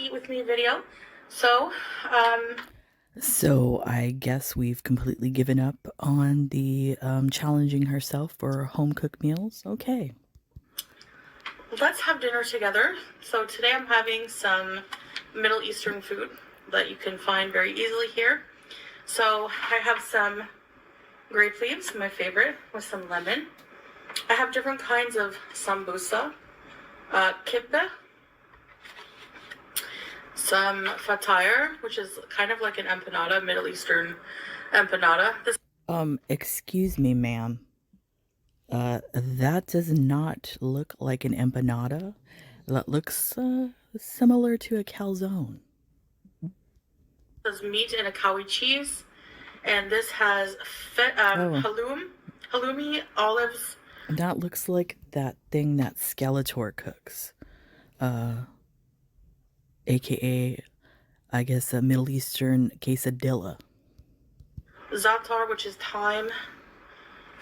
eat with me video. So, So I guess we've completely given up on the challenging herself for home cooked meals. Okay. let's have dinner together. So today I'm having some Middle Eastern food that you can find very easily here. So I have some grape leaves, my favorite, with some lemon. I have different kinds of sambusa, kibbeh, some fatire, which is kind of like an empanada, Middle Eastern empanada. Excuse me, ma'am. That does not look like an empanada. That looks similar to a calzone. This is meat and a kawi cheese, and this has halloumi, olives. That looks like that thing that Skeletor cooks. AKA, I guess, a Middle Eastern quesadilla. Za'atar, which is thyme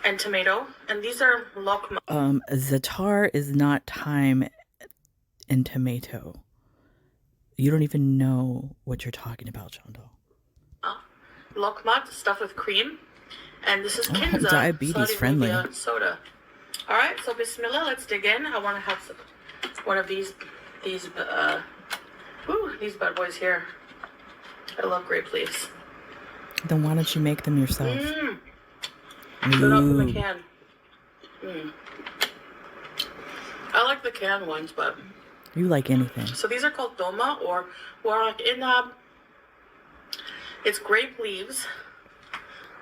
and tomato, and these are lokma. Za'atar is not thyme and tomato. You don't even know what you're talking about, Chantal. Lokmat, stuffed with cream, and this is kinza, diabetes friendly soda. All right, so bismillah, let's dig in. I want to have one of these bad boys here. I love grape leaves. Then why don't you make them yourself? Good up in the can. I like the canned ones, but you like anything. So these are called doma or warak inab. It's grape leaves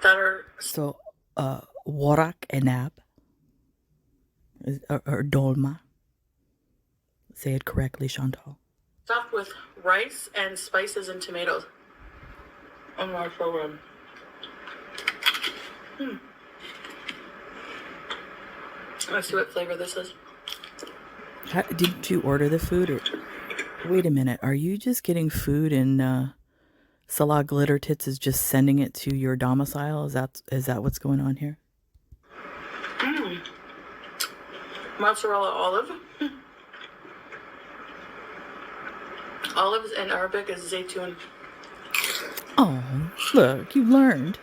that are warak inab or dolma. Say it correctly, Chantal. Stuffed with rice and spices and tomatoes. Oh my god. Let's see what flavor this is. Didn't you order the food? Or wait a minute, are you just getting food and Salah Glitter Tits is just sending it to your domicile? Is that what's going on here? Mozzarella olive. Olives in Arabic is zaytun. Oh, look, you learned.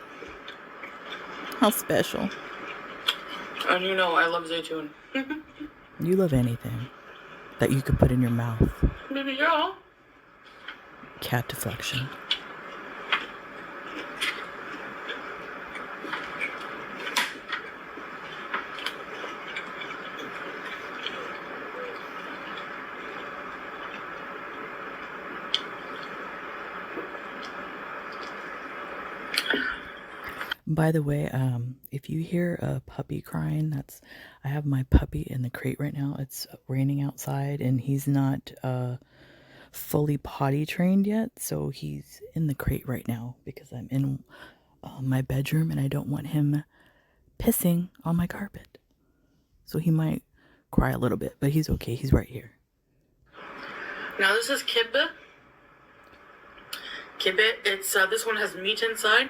How special. And you know I love zaytun. You love anything that you could put in your mouth. Maybe y'all. Cat deflection. By the way, if you hear a puppy crying, I have my puppy in the crate right now. It's raining outside and he's not fully potty trained yet, so he's in the crate right now because I'm in my bedroom and I don't want him pissing on my carpet. So he might cry a little bit, but he's okay. He's right here. Now this is kibbeh. Kibbeh, it's this one has meat inside.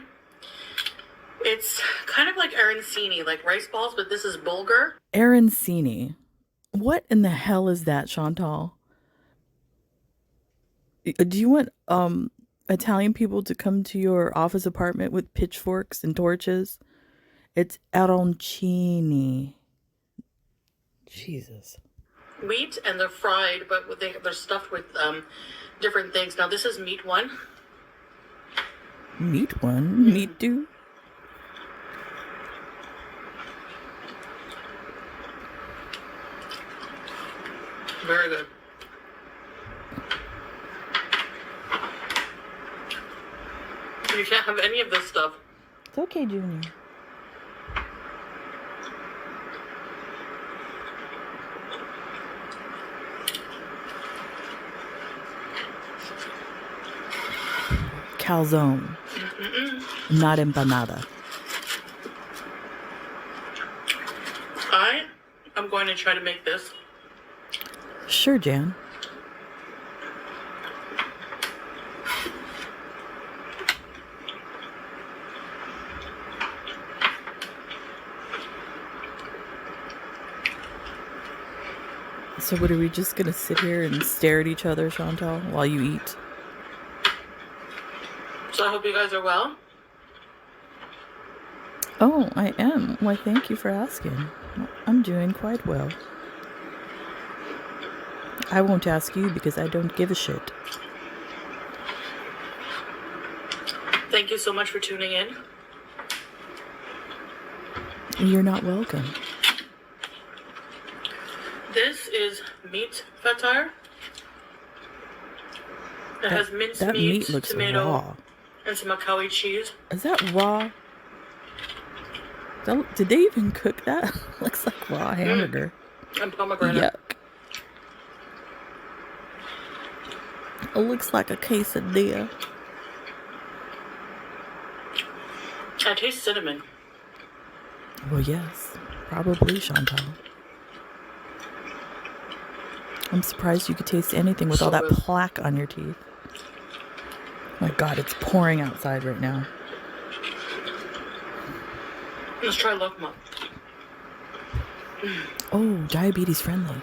It's kind of like arancini, like rice balls, but this is bulgur. Arancini. What in the hell is that, Chantal? Do you want Italian people to come to your office apartment with pitchforks and torches? It's arancini. Jesus. Wheat, and they're fried, but they're stuffed with different things. Now this is meat one. Meat one? Meat two? Very good. You can't have any of this stuff. It's okay, Junior. Calzone. Not empanada. I'm going to try to make this. Sure, Jan. So what, are we just gonna sit here and stare at each other, Chantal, while you eat? So I hope you guys are well. Oh, I am. Why, thank you for asking. I'm doing quite well. I won't ask you because I don't give a shit. Thank you so much for tuning in. You're not welcome. This is meat fatar. It has minced that meat, meat looks tomato, raw. and some Akawi cheese. Is that raw? Did they even cook that? Looks like raw hamburger. And pomegranate. Yuck. It looks like a quesadilla. I taste cinnamon. Well, yes. Probably, Chantal. I'm surprised you could taste anything with So all that good. plaque on your teeth. My God, it's pouring outside right now. Let's try lokma. Oh, diabetes friendly.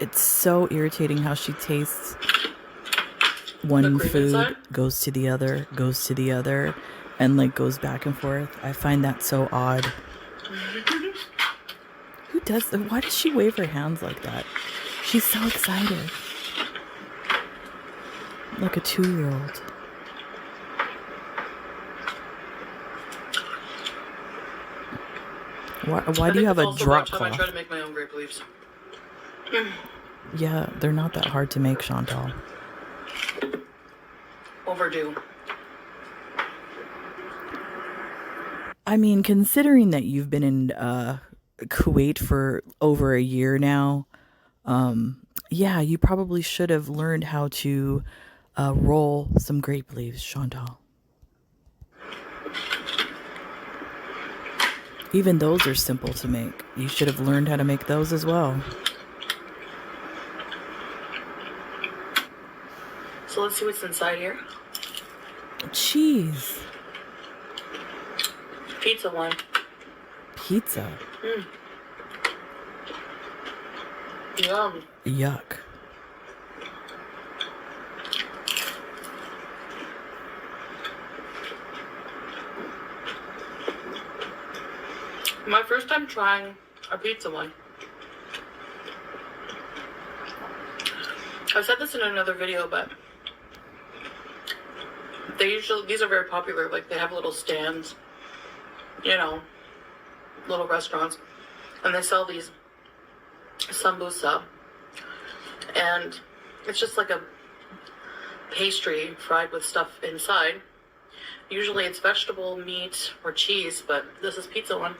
It's so irritating how she tastes one food, inside? goes to the other, and like goes back and forth. I find that so odd. Who does that? Why does she wave her hands like that? She's so excited. Like a 2-year-old. Why do you have a drop cloth? I try to make my own grape leaves. Yeah, they're not that hard to make, Chantal. Overdue. I mean, considering that you've been in Kuwait for over a year now, yeah, you probably should have learned how to roll some grape leaves, Chantal. Even those are simple to make. You should have learned how to make those as well. So let's see what's inside here. Cheese. Pizza one. Pizza. Yum. Yuck. My first time trying a pizza one. I've said this in another video, but these are very popular. Like, they have little stands, you know, little restaurants, and they sell these sambusa, and it's just like a pastry fried with stuff inside. Usually it's vegetable, meat, or cheese, but this is pizza one.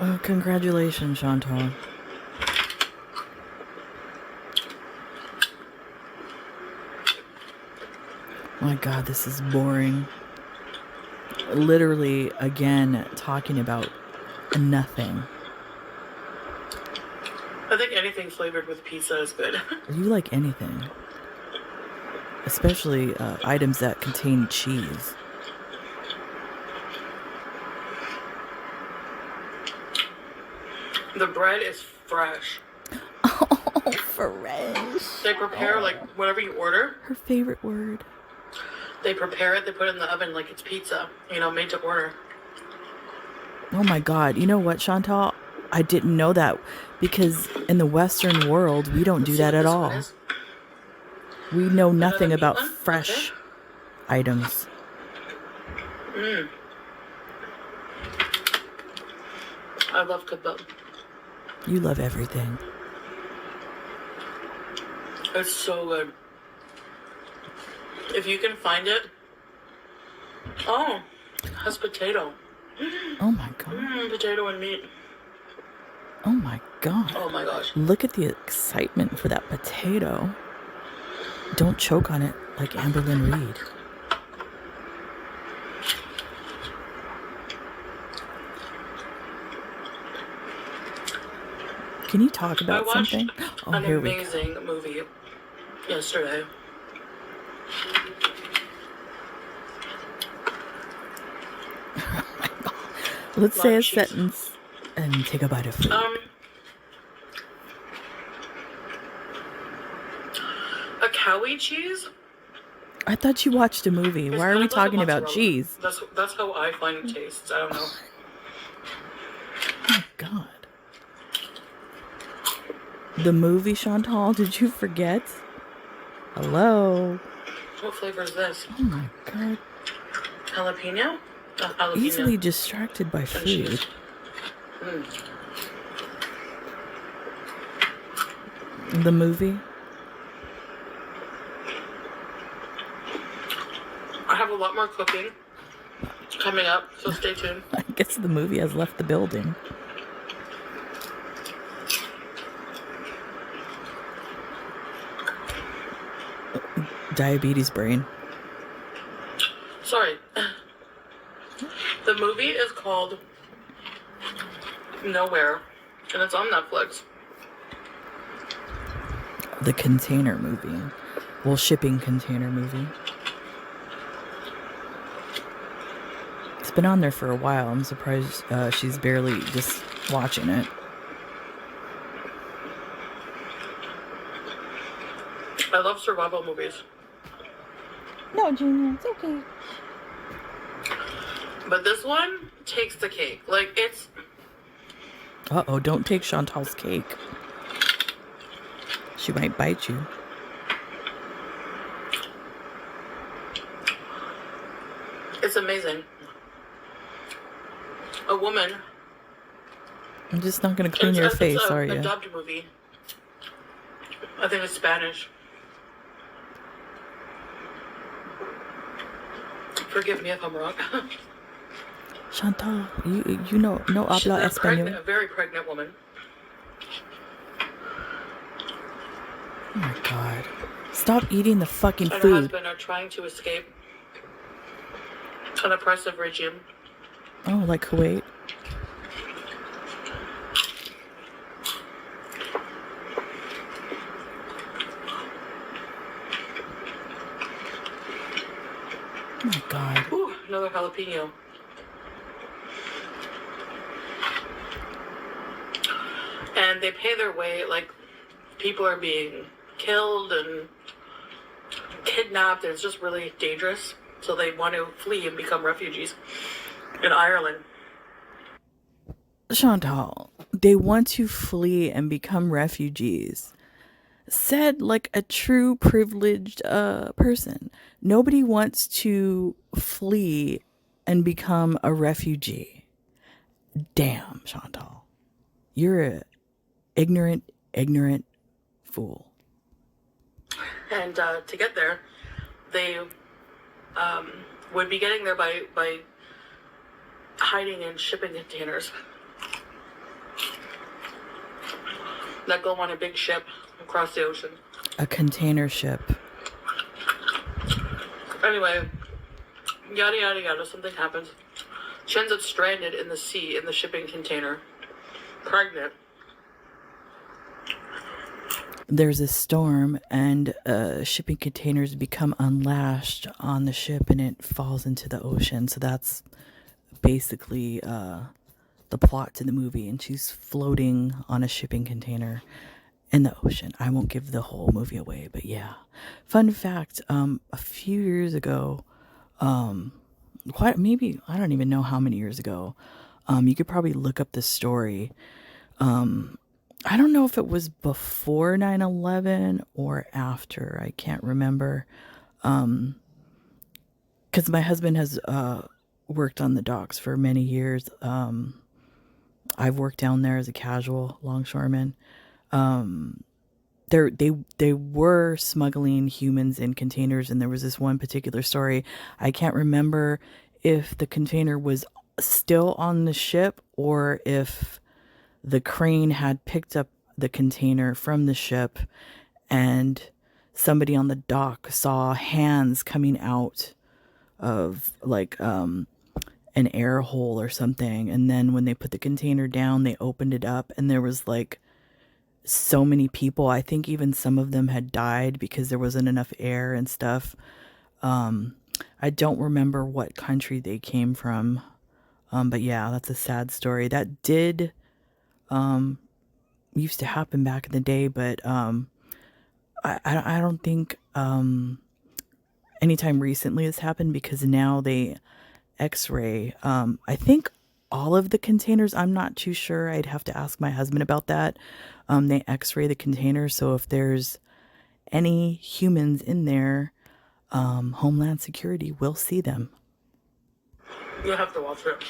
Oh, congratulations, Chantal. My God, this is boring. Literally, again, talking about nothing. I think anything flavored with pizza is good. You like anything. Especially items that contain cheese. The bread is fresh. Oh, fresh. They prepare, like, whatever you order, Her favorite word. they prepare it, they put it in the oven like it's pizza, you know, made to order. Oh my God. You know what, Chantal? I didn't know that because in the Western world, we don't do that at all. We know nothing about fresh items. I love kebab. You love everything. It's so good. If you can find it. Oh, it has potato. Oh my God. Potato and meat. Oh my God. Oh my gosh. Look at the excitement for that potato. Don't choke on it like Amberlynn Reed. Can you talk about I watched something? Oh, an here we go. amazing movie yesterday. Let's A lot say of a cheese. sentence and take a bite of food. A Cowie cheese? I thought you watched a movie. It's Why are kind we of like a talking about mozzarella. cheese? That's how I find it tastes. I don't know. Oh, God. The movie, Chantal, did you forget? Hello? What flavor is this? Oh, my God. Jalapeno? Oh, jalapeno. Easily distracted by and food. cheese. The movie? I have a lot more cooking coming up, so stay tuned. I guess the movie has left the building. Diabetes brain. Sorry. The movie is called Nowhere, and it's on Netflix. The container movie. Well, shipping container movie. It's been on there for a while. I'm surprised she's barely just watching it. I love survival movies. No, Junior, it's okay. But this one takes the cake. Like, it's... Uh-oh, don't take Chantal's cake. She might bite you. It's amazing. A woman... I'm just not going to clean your face, are you? It's a dubbed movie. I think it's Spanish. Forgive me if I'm wrong. Chantal, you know, no habla español. A very pregnant woman. Oh my God. Stop eating the fucking And food. her husband are trying to escape an oppressive regime. Oh, like Kuwait? Oh my God. Ooh, another jalapeno. And they pay their way, like, people are being killed and kidnapped, and it's just really dangerous. So they want to flee and become refugees in Ireland. Chantal, they want to flee and become refugees. Said like a true privileged person. Nobody wants to flee and become a refugee. Damn, Chantal. You're a ignorant fool. And to get there, they would be getting there by hiding in shipping containers that go on a big ship across the ocean. A container ship. Anyway, yada yada yada, something happens. She ends up stranded in the sea in the shipping container, pregnant. There's a storm and shipping containers become unlashed on the ship and it falls into the ocean. So that's basically the plot to the movie, and she's floating on a shipping container in the ocean. I won't give the whole movie away, but yeah. Fun fact, a few years ago, maybe, I don't even know how many years ago, you could probably look up the story. I don't know if it was before 9/11 or after. I can't remember. Because my husband has worked on the docks for many years. I've worked down there as a casual longshoreman. They were smuggling humans in containers, and there was this one particular story. I can't remember if the container was still on the ship or if the crane had picked up the container from the ship and somebody on the dock saw hands coming out of like an air hole or something. And then when they put the container down, they opened it up and there was like so many people. I think even some of them had died because there wasn't enough air and stuff. I don't remember what country they came from. But yeah, that's a sad story. That did used to happen back in the day, but I don't think anytime recently has happened because now they X-ray. I think all of the containers. I'm not too sure. I'd have to ask my husband about that. They X-ray the containers, so if there's any humans in there, Homeland Security will see them. You'll have to watch it.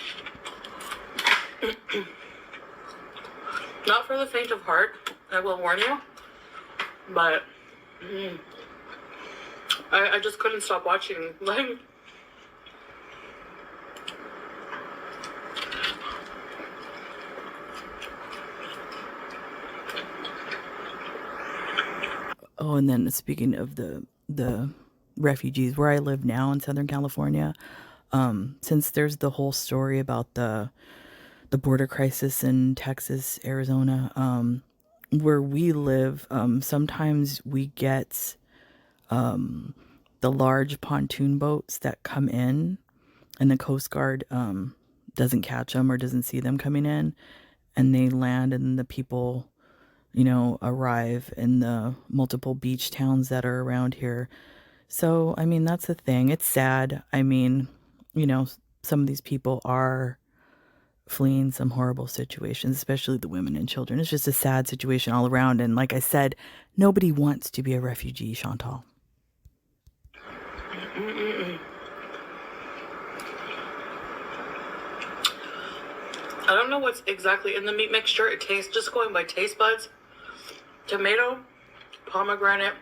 Not for the faint of heart, I will warn you. But I just couldn't stop watching. Like, oh, and then speaking of the refugees, where I live now in Southern California, since there's the whole story about the border crisis in Texas, Arizona, where we live, sometimes we get the large pontoon boats that come in, and the Coast Guard doesn't catch them or doesn't see them coming in, and they land, and the people, arrive in the multiple beach towns that are around here. So, I mean, that's the thing. It's sad. I mean, some of these people are fleeing some horrible situations, especially the women and children. It's just a sad situation all around. And like I said, nobody wants to be a refugee, Chantal. I don't know what's exactly in the meat mixture. It tastes, just going by taste buds, tomato, pomegranate,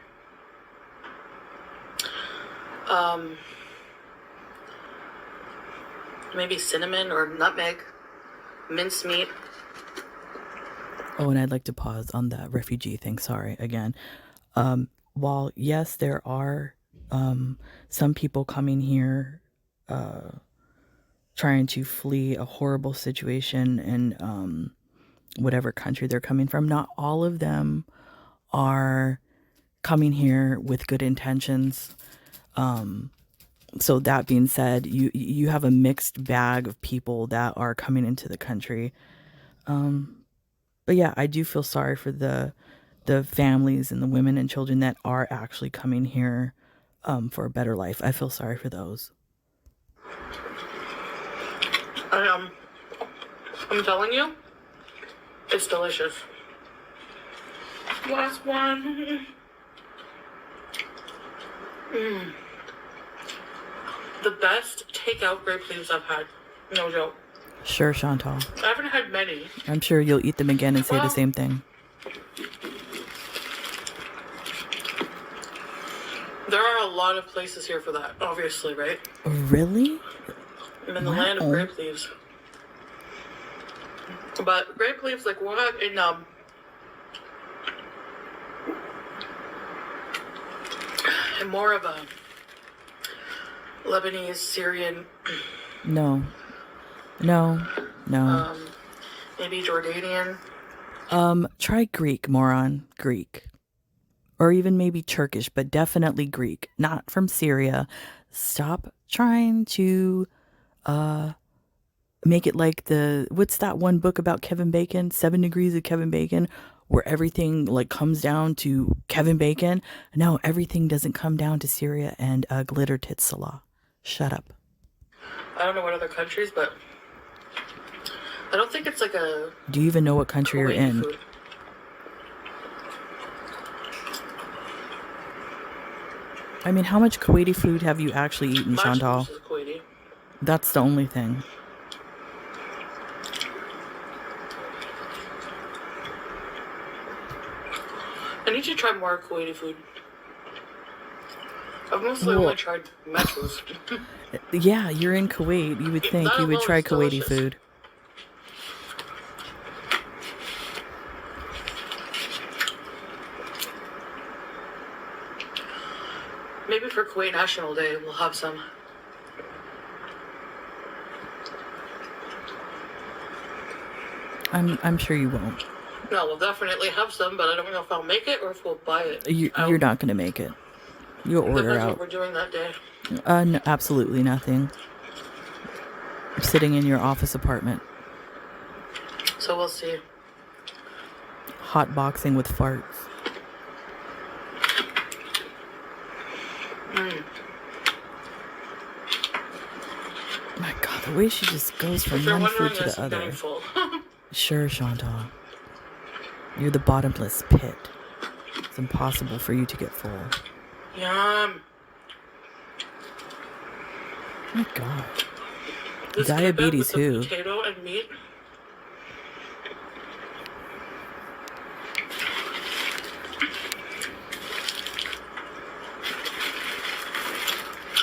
maybe cinnamon or nutmeg, mincemeat. Oh, and I'd like to pause on the refugee thing. Sorry again. While yes, there are some people coming here trying to flee a horrible situation in whatever country they're coming from, not all of them are coming here with good intentions. So that being said, you have a mixed bag of people that are coming into the country. But yeah, I do feel sorry for the families and the women and children that are actually coming here for a better life. I feel sorry for those. I'm telling you, it's delicious. Last one. The best takeout grape leaves I've had. No joke. Sure, Chantal. I haven't had many. I'm sure you'll eat them again and say the same thing. There are a lot of places here for that, obviously, right? Really? I'm in the land of grape leaves. But grape leaves, like what in more of a Lebanese, Syrian. No. Maybe Jordanian. Try Greek, moron. Greek. Or even maybe Turkish, but definitely Greek. Not from Syria. Stop trying to make it like what's that one book about Kevin Bacon? 7 Degrees of Kevin Bacon, where everything like comes down to Kevin Bacon. No, everything doesn't come down to Syria and glitter tits Salah. Shut up. I don't know what other countries, but I don't think it's like a... Do you even know what country you're in? Food. I mean, how much Kuwaiti food have you actually eaten, Chantal? Kuwaiti. That's the only thing. I need to try more Kuwaiti food. I've mostly only tried metros. Yeah, you're in Kuwait. You would think you would try Kuwaiti food. Maybe for Kuwait National Day, we'll have some. I'm sure you won't. No, we'll definitely have some, but I don't know if I'll make it or if we'll buy it. You're not going to make it. You'll order Depends out. what we're doing that day. No, absolutely nothing. sitting in your office apartment, So we'll see. hot boxing with farts. My God, the way she just goes from If you're one wondering food to this, the I'm getting other. full. Sure, Chantal. You're the bottomless pit. It's impossible for you to get full. Yum. My God. This Diabetes kibbe with who? the potato and meat.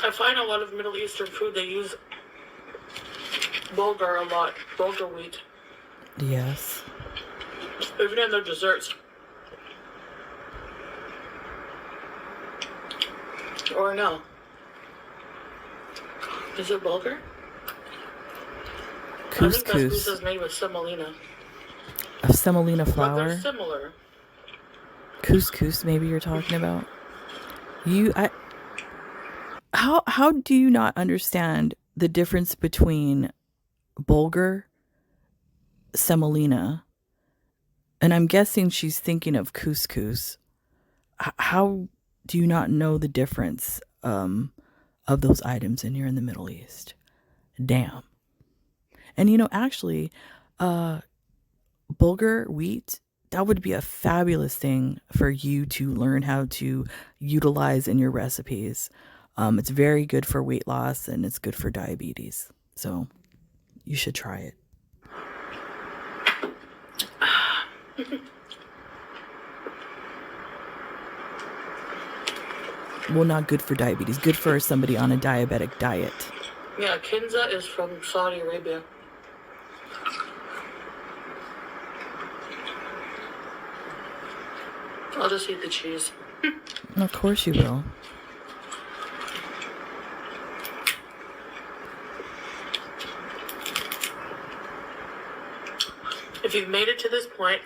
I find a lot of Middle Eastern food, they use bulgur a lot. Bulgur wheat. Yes. Even in their desserts. Or no. Is it bulgur? I think basbousa Couscous. is made with semolina. A semolina But they're flour. similar. Couscous, maybe you're talking about. How do you not understand the difference between bulgur, semolina, and I'm guessing she's thinking of couscous? How do you not know the difference of those items and you're in the Middle East? Damn. And actually, bulgur wheat, that would be a fabulous thing for you to learn how to utilize in your recipes. It's very good for weight loss and it's good for diabetes. So you should try it. Well, not good for diabetes. Good for somebody on a diabetic diet. Yeah, kinza is from Saudi Arabia. I'll just eat the cheese. Of course you will. If you've made it to this point,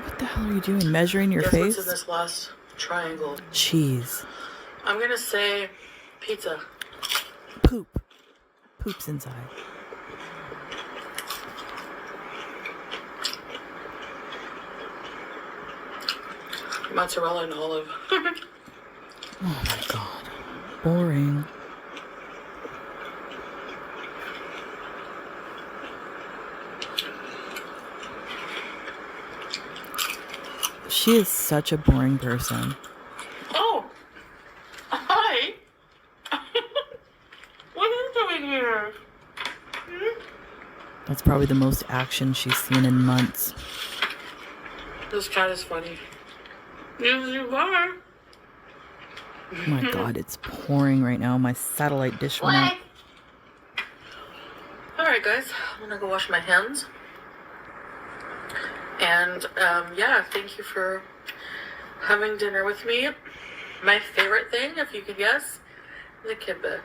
What the hell are you doing? Measuring your guess face? what's in this last triangle? Cheese. I'm gonna say pizza. Poop. Poop's inside. Mozzarella and olive. Oh my God. Boring. She is such a boring person. Oh! Hi! What are you doing here? That's probably the most action she's seen in months. This cat is funny. Yes, you are. Oh my God, it's pouring right now. My satellite dish went out. Alright guys, I'm gonna go wash my hands. And yeah, thank you for having dinner with me. My favorite thing, if you could guess, the kibbeh.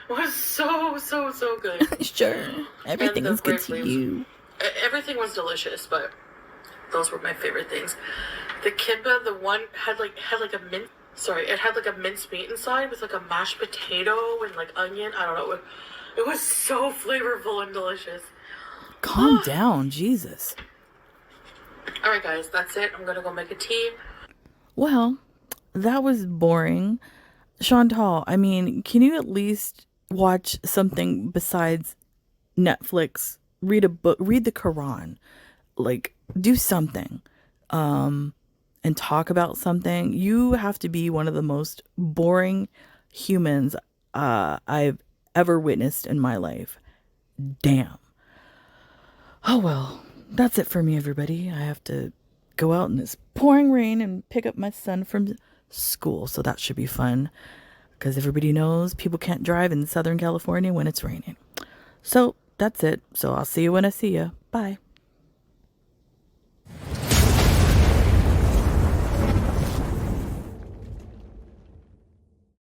Was so good. Sure. Everything And the is good grape to leaves. you. Everything was delicious, but those were my favorite things. The kibbeh, the one had like a mint. Sorry, it had like a minced meat inside with like a mashed potato and like onion. I don't know. It was so flavorful and delicious. Calm down, Jesus. All right, guys, that's it. I'm gonna go make a tea. Well, that was boring. Chantal, I mean, can you at least watch something besides Netflix? Read a book, read the Quran. Like, do something. And talk about something. You have to be one of the most boring humans I've ever witnessed in my life. Damn. Oh well, that's it for me, everybody. I have to go out in this pouring rain and pick up my son from school, so that should be fun. Because everybody knows people can't drive in Southern California when it's raining. So that's it. So I'll see you when I see you. Bye.